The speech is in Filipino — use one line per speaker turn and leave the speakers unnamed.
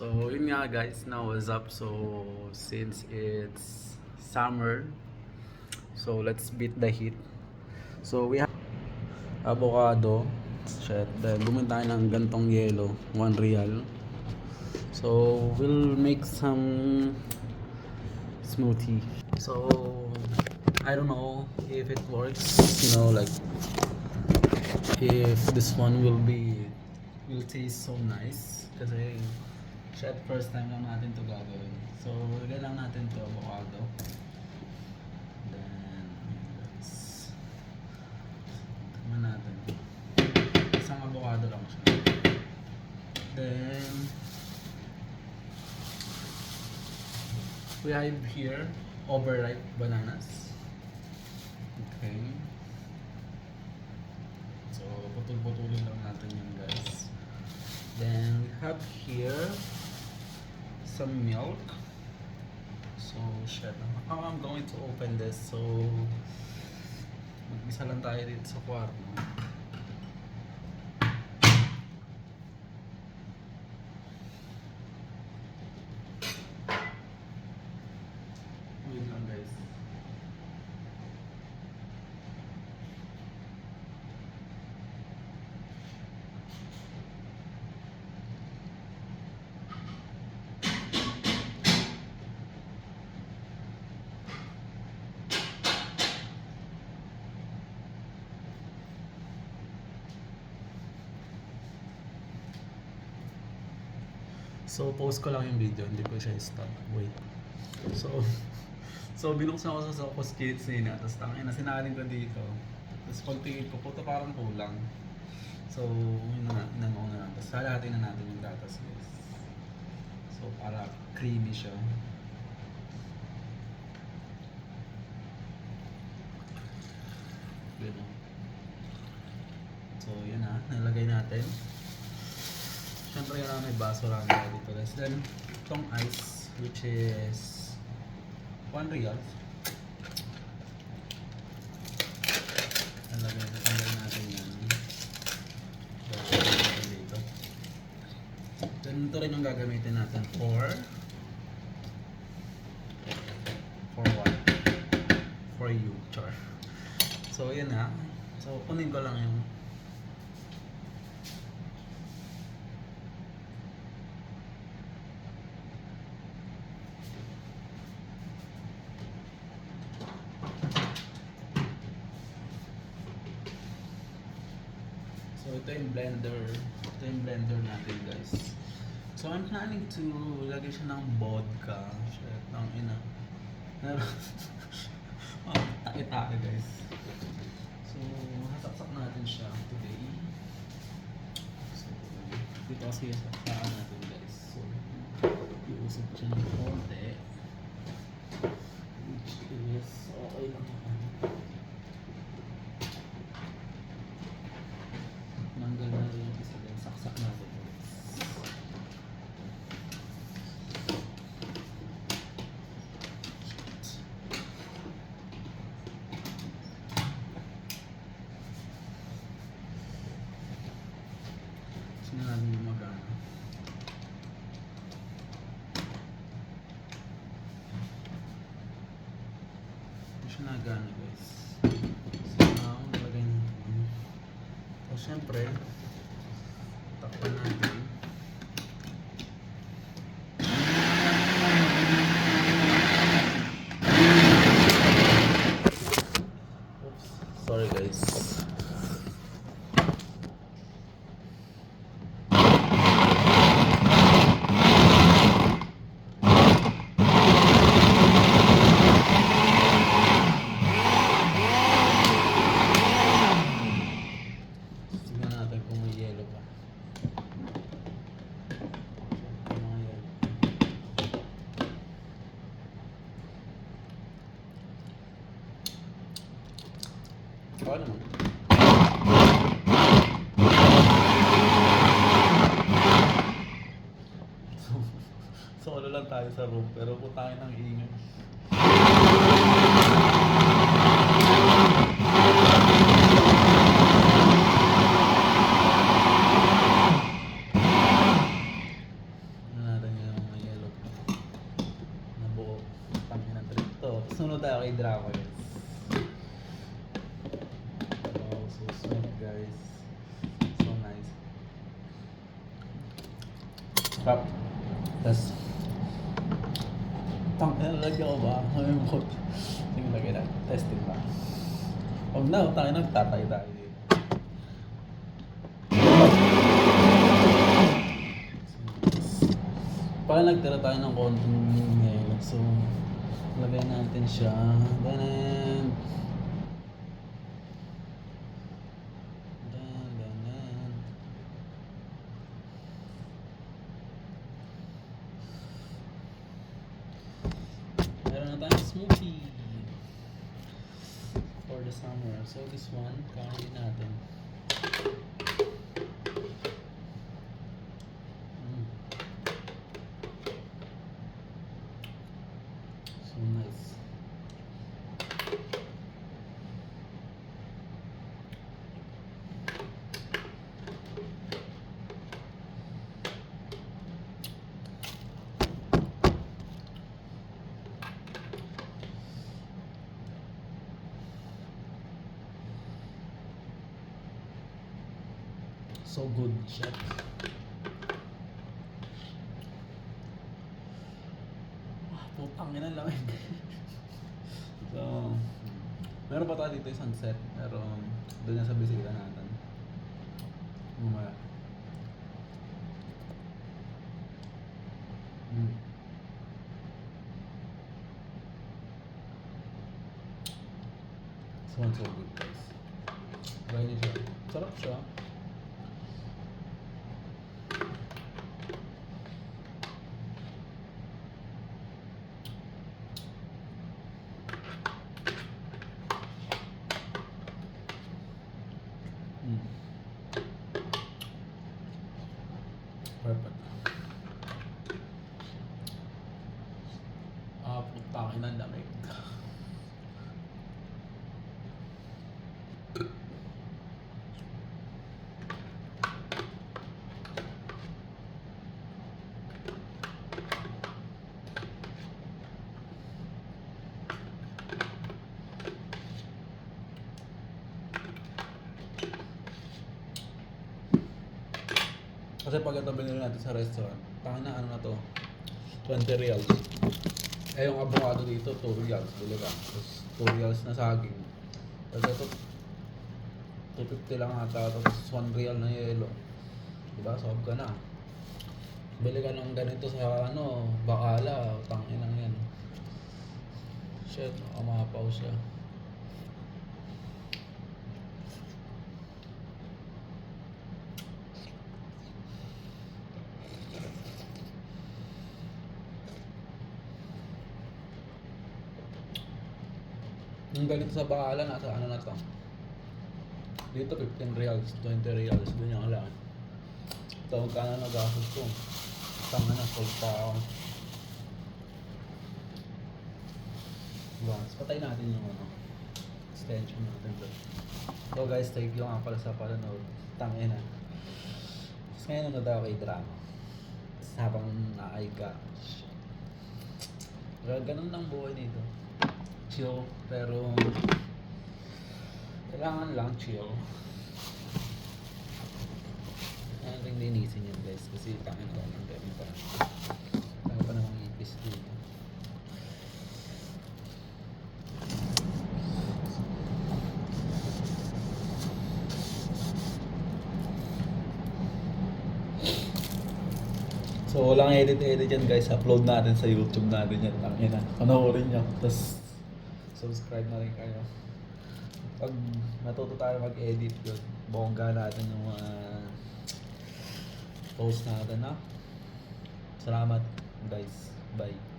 So yun nga guys, now what's up? So since it's summer, so let's beat the heat. So we have avocado, shit, then bumili tayo ng gantong yelo, 1 real. So we'll make some smoothie. So I don't know if it works, like if this one will taste so nice kasi shit, first time lang natin to gagawin. So lagyan lang natin to avocado, then tingnan natin, isang avocado lang siya, then we have here overripe bananas. Okay, so putol-putulin lang natin yan guys. Then we have here some milk. So shit, how I'm going to open this? So mag-isa lang tayo dito sa kwarto. Wait lang guys. So post ko lang yung video, hindi ko siya stop. Wait. So binuksan ko sa Socos Kitchen, tapos tangin na sinaling ko dito. Tapos pagtingin ko, puto parang kulang. So yun na, inano na lang. Tapos halahatin na natin yung gatas guys. So para creamy siya. Yun o. So yun na, nalagay natin. Siyempre yun, may baso lang tayo dito guys. Then itong ice, which is 1 real. Nalagay natin yan. Dito. Then ito rin yung gagamitin natin for what? For you, char. So yun na. So kunin ko lang yung ito yung blender natin guys. So I'm planning to lagay siya ng vodka. Shit, ng ina. Take guys. So hasaksak natin siya today. So dito kasi hasaksakan natin guys. So iusap siya ng konti, which is okay lang naman. Nanggal na rin yung isa din. Saksak natin. Gusto na natin gumagana. Hindi siya nagana guys. So now, nalagay natin. So syempre, takpan natin. Oops, sorry guys. Tingnan natin kung may yelo pa. Okay naman. Solo lang tayo sa room, pero putangin ng ingay. Ano natin Sunod tayo kay Draco. Wow, so sweet guys. So nice. Sarap. Tapos, lagyan ko ba? Ngayon ko. Sige, lagyan na. Testing ba? Huwag na, tayo nagtatay tayo dito. Para nagtira tayo ng konting yelo. So, lagyan natin siya. Ganun. Ganun. Meron na tayong smoothie for the summer. So this one, kain natin. So nice. So good siya. Putang ina lang. So, meron pa tayo dito yung sunset. Pero, doon yan sa bisita natin. Mamaya. This one's so good guys. Try niyo siya. Sarap siya. Perfect. Putangin ang lamig. Kasi pag ito binili natin sa restaurant, tanga na ano na to, 20 reals. Eh yung avocado dito, 2 reals, bili ka. Tapos 2 reals na saging. Tapos ito, 250 lang ata, tapos 1 real na yelo. Diba? Sob ka na. Bili ka ng ganito sa ano, bakala, tangin lang yan. Shit, makapaw siya. Yung ganito sa bakala, nasa ano na to. Dito 15 reals, 20 reals, doon yung alaan. Ito, magkano na gastos ko. Tama na, sold pa ako. Once, patay natin yung ano, extension natin to. So guys, thank you nga pala sa panonood. Tangin na. Tapos ngayon nanood ako kay Drama. Tapos habang naaiga. Pero ganun lang buhay dito. Chill, pero kailangan lang chill. Kaya rin linisin yun guys, kasi tangin ako ng dami pa. Kaya pa namang ipis dito. So walang edit yan guys, upload natin sa YouTube natin yan. Tangin na, panoorin nyo. Tapos subscribe na rin kayo. Pag natuto tayo mag-edit yun, bongga natin yung mga post natin, na. Salamat guys. Bye.